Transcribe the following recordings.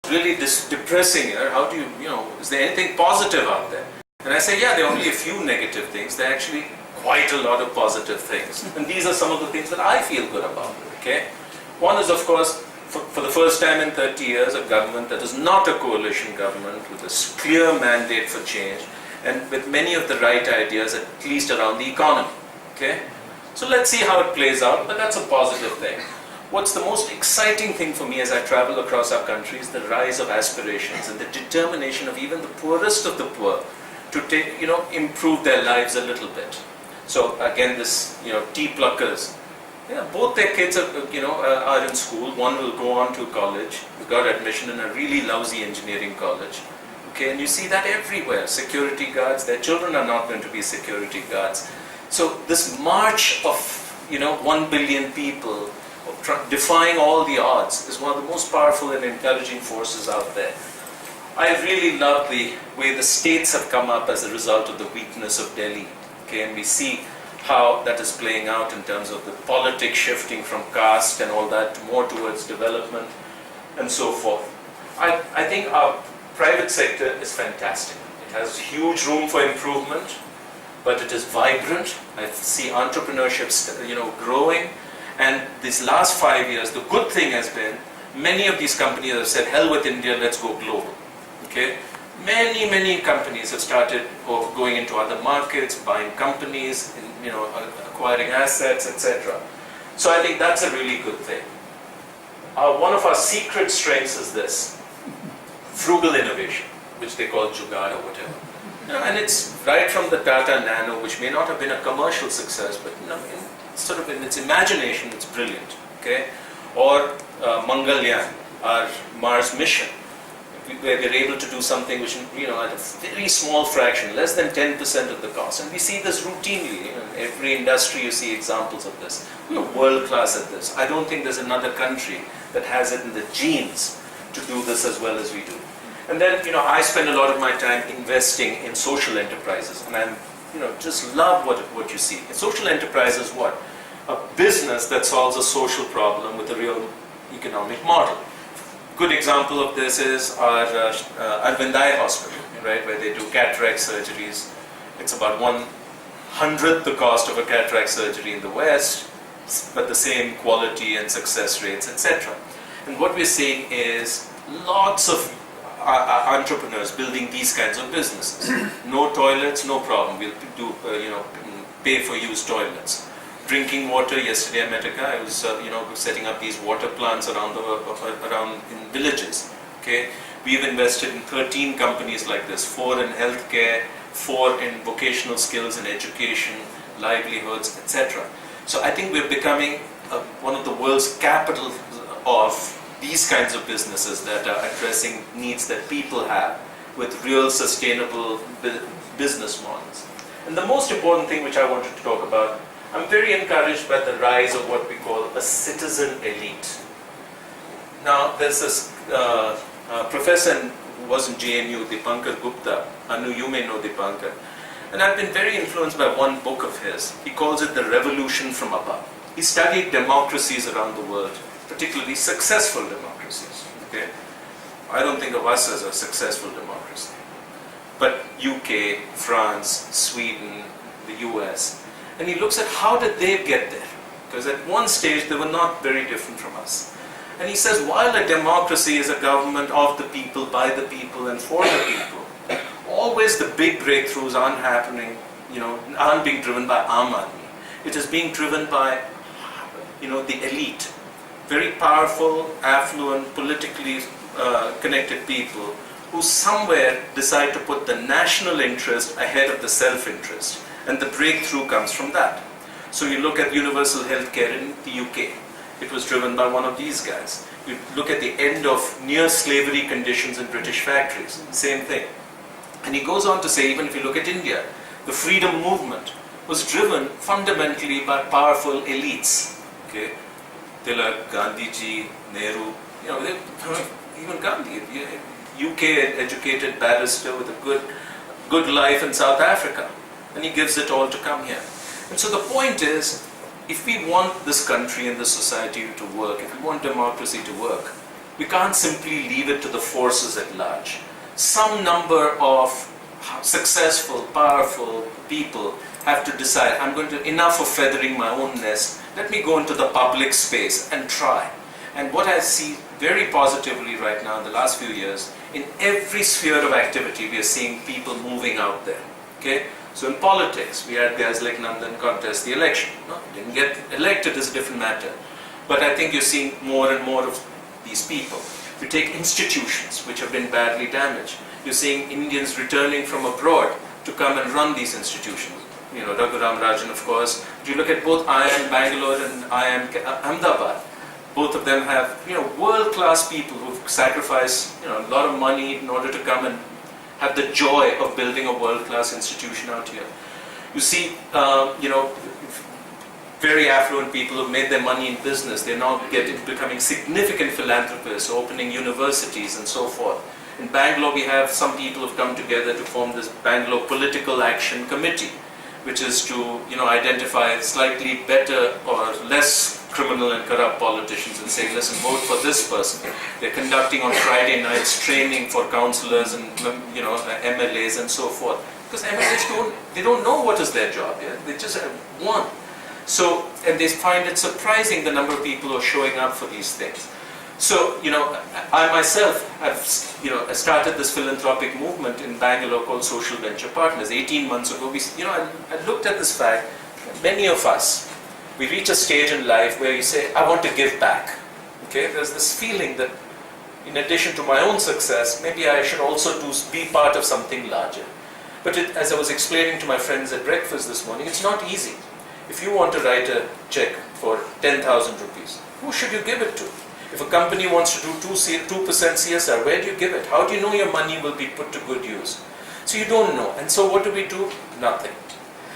really depressing here. How do you, is there anything positive out there? And I say, yeah, there are only a few negative things. There are actually quite a lot of positive things. And these are some of the things that I feel good about, okay? One is, of course, for the first time in 30 years, a government that is not a coalition government with a clear mandate for change and with many of the right ideas, at least around the economy, okay? So let's see how it plays out, but that's a positive thing. What's the most exciting thing for me as I travel across our country is the rise of aspirations and the determination of even the poorest of the poor to take, improve their lives a little bit. So again, this, tea pluckers, both their kids are, are in school. One will go on to college. We got admission in a really lousy engineering college. Okay, and you see that everywhere. Security guards, their children are not going to be security guards. So this march of, 1 billion people defying all the odds is one of the most powerful and encouraging forces out there. I really love the way the states have come up as a result of the weakness of Delhi. Okay, and we see how that is playing out in terms of the politics shifting from caste and all that to more towards development and so forth. I think our private sector is fantastic. It has huge room for improvement, but it is vibrant. I see entrepreneurship, growing. And these last 5 years, the good thing has been many of these companies have said, hell with India, let's go global. Okay? Many companies have started going into other markets, buying companies, acquiring assets, etc. So I think that's a really good thing. One of our secret strengths is this: frugal innovation, which they call Jugaad or whatever. And it's right from the Tata Nano, which may not have been a commercial success, but in its imagination, it's brilliant. Okay, or Mangalyaan, our Mars mission, where we're able to do something which, at a very small fraction, less than 10% of the cost. And we see this routinely. In every industry you see examples of this. We're world class at this. I don't think there's another country that has it in the genes to do this as well as we do. And then, I spend a lot of my time investing in social enterprises. And I'm, just love what you see. A social enterprise is what? A business that solves a social problem with a real economic model. Good example of this is our Arvindai Hospital, right, where they do cataract surgeries. It's about 1/100th the cost of a cataract surgery in the West, but the same quality and success rates, etc. And what we're seeing is lots of entrepreneurs building these kinds of businesses. No toilets, no problem. We'll do, pay-for-use toilets. Drinking water. Yesterday I met a guy who's setting up these water plants around in villages. Okay, we've invested in 13 companies like this, 4 in healthcare, 4 in vocational skills and education, livelihoods, etc. So I think we're becoming one of the world's capital of these kinds of businesses that are addressing needs that people have with real sustainable business models. And the most important thing which I wanted to talk about, I'm very encouraged by the rise of what we call a citizen elite. Now, there's this professor who was in JNU, Dipankar Gupta. Anu, you may know Dipankar. And I've been very influenced by one book of his. He calls it The Revolution from Above. He studied democracies around the world, particularly successful democracies. Okay? I don't think of us as a successful democracy. But UK, France, Sweden, the US. And he looks at how did they get there? Because at one stage they were not very different from us. And he says, while a democracy is a government of the people, by the people, and for the people, always the big breakthroughs aren't happening, aren't being driven by Aam Aadmi. It is being driven by, the elite. Very powerful, affluent, politically connected people who somewhere decide to put the national interest ahead of the self-interest. And the breakthrough comes from that. So you look at universal healthcare in the UK. It was driven by one of these guys. You look at the end of near-slavery conditions in British factories. Same thing. And he goes on to say, even if you look at India, the freedom movement was driven fundamentally by powerful elites. Okay, Tilak, Gandhiji, Nehru, even Gandhi, UK educated barrister with a good life in South Africa. And he gives it all to come here. And so the point is, if we want this country and this society to work, if we want democracy to work, We can't simply leave it to the forces at large. Some number of successful, powerful people have to decide, I'm going to, enough of feathering my own nest, let me go into the public space and try. And what I see very positively right now in the last few years, in every sphere of activity, we are seeing people moving out there. Okay? So in politics, we had guys like Nandan contest the election. No, didn't get elected is a different matter. But I think you're seeing more and more of these people. You take institutions which have been badly damaged. You're seeing Indians returning from abroad to come and run these institutions. You know, Raghuram Rajan, of course. If you look at both IIM Bangalore and IIM Ahmedabad, both of them have, you know, world-class people who've sacrificed, you know, a lot of money in order to come and have the joy of building a world-class institution out here. You see, you know, very affluent people who've made their money in business. They're now becoming significant philanthropists, opening universities and so forth. In Bangalore, we have some people who've come together to form this Bangalore Political Action Committee, which is to, you know, identify slightly better or less criminal and corrupt politicians and say, listen, vote for this person. They're conducting on Friday nights training for councillors and, you know, MLAs and so forth. Because MLAs don't know what is their job. Yeah? They just have one. So, and they find it surprising the number of people who are showing up for these things. So, you know, I myself have, you know, started this philanthropic movement in Bangalore called Social Venture Partners. 18 months ago, I looked at this fact. Many of us, we reach a stage in life where you say, I want to give back. Okay, there's this feeling that in addition to my own success, maybe I should also be part of something larger. But as I was explaining to my friends at breakfast this morning, it's not easy. If you want to write a check for 10,000 rupees, who should you give it to? If a company wants to do 2% CSR, where do you give it? How do you know your money will be put to good use? So you don't know. And so what do? Nothing.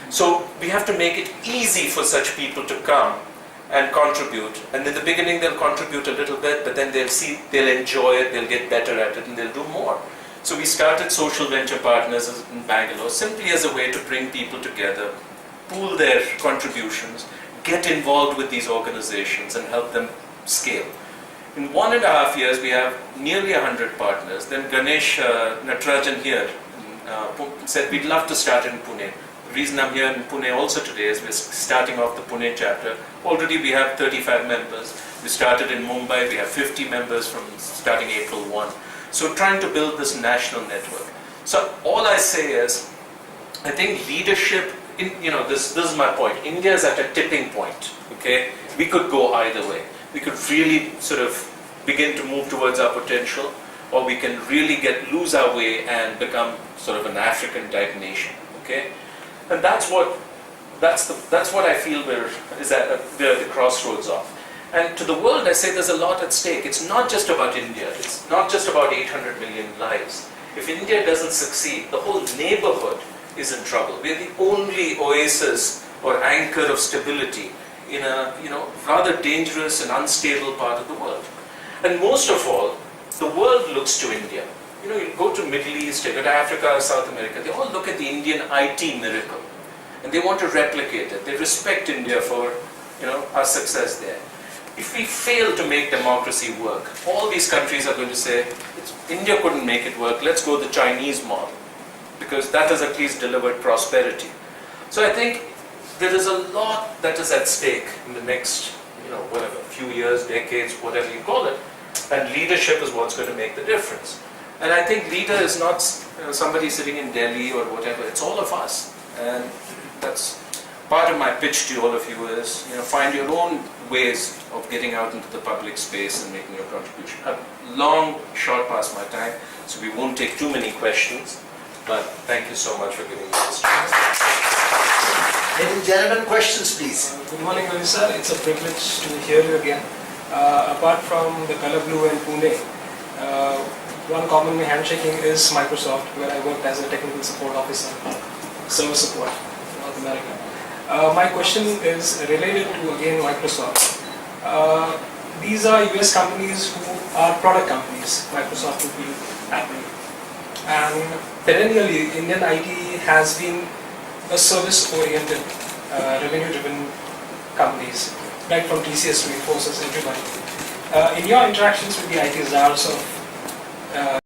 So we have to make it easy for such people to come and contribute. And in the beginning they'll contribute a little bit, but then they'll enjoy it, they'll get better at it, and they'll do more. So we started Social Venture Partners in Bangalore simply as a way to bring people together, pool their contributions, get involved with these organizations and help them scale. In 1.5 years, we have nearly 100 partners. Then Ganesh Natarajan here said, we'd love to start in Pune. The reason I'm here in Pune also today is we're starting off the Pune chapter. Already we have 35 members. We started in Mumbai. We have 50 members from starting April 1. So trying to build this national network. So all I say is, I think leadership, this is my point. India is at a tipping point, okay? We could go either way. We could really sort of begin to move towards our potential, or we can really lose our way and become sort of an African type nation, okay? And that's what I feel we're at the crossroads of. And to the world, I say there's a lot at stake. It's not just about India. It's not just about 800 million lives. If India doesn't succeed, the whole neighborhood is in trouble. We're the only oasis or anchor of stability in a rather dangerous and unstable part of the world. And most of all, the world looks to India. You go to Middle East, you go to Africa, South America, they all look at the Indian IT miracle. And they want to replicate it. They respect India for our success there. If we fail to make democracy work, all these countries are going to say, India couldn't make it work, let's go the Chinese model. Because that has at least delivered prosperity. So I think there is a lot that is at stake in the next, few years, decades, whatever you call it. And leadership is what's going to make the difference. And I think leader is not somebody sitting in Delhi or whatever, it's all of us. And that's part of my pitch to all of you is, find your own ways of getting out into the public space and making your contribution. I've long shot past my time, so we won't take too many questions. But thank you so much for giving me this chance. Ladies and gentlemen, questions please. Good morning, Ravi sir. It's a privilege to hear you again. Apart from the color blue and Pune, one common handshaking is Microsoft, where I worked as a technical support officer, server support in North America. My question is related to, again, Microsoft. These are US companies who are product companies. Microsoft would be Apple. And perennially, Indian IT has been a service-oriented, revenue-driven companies, right from TCS to Infosys, everybody. In your interactions with the IT czars of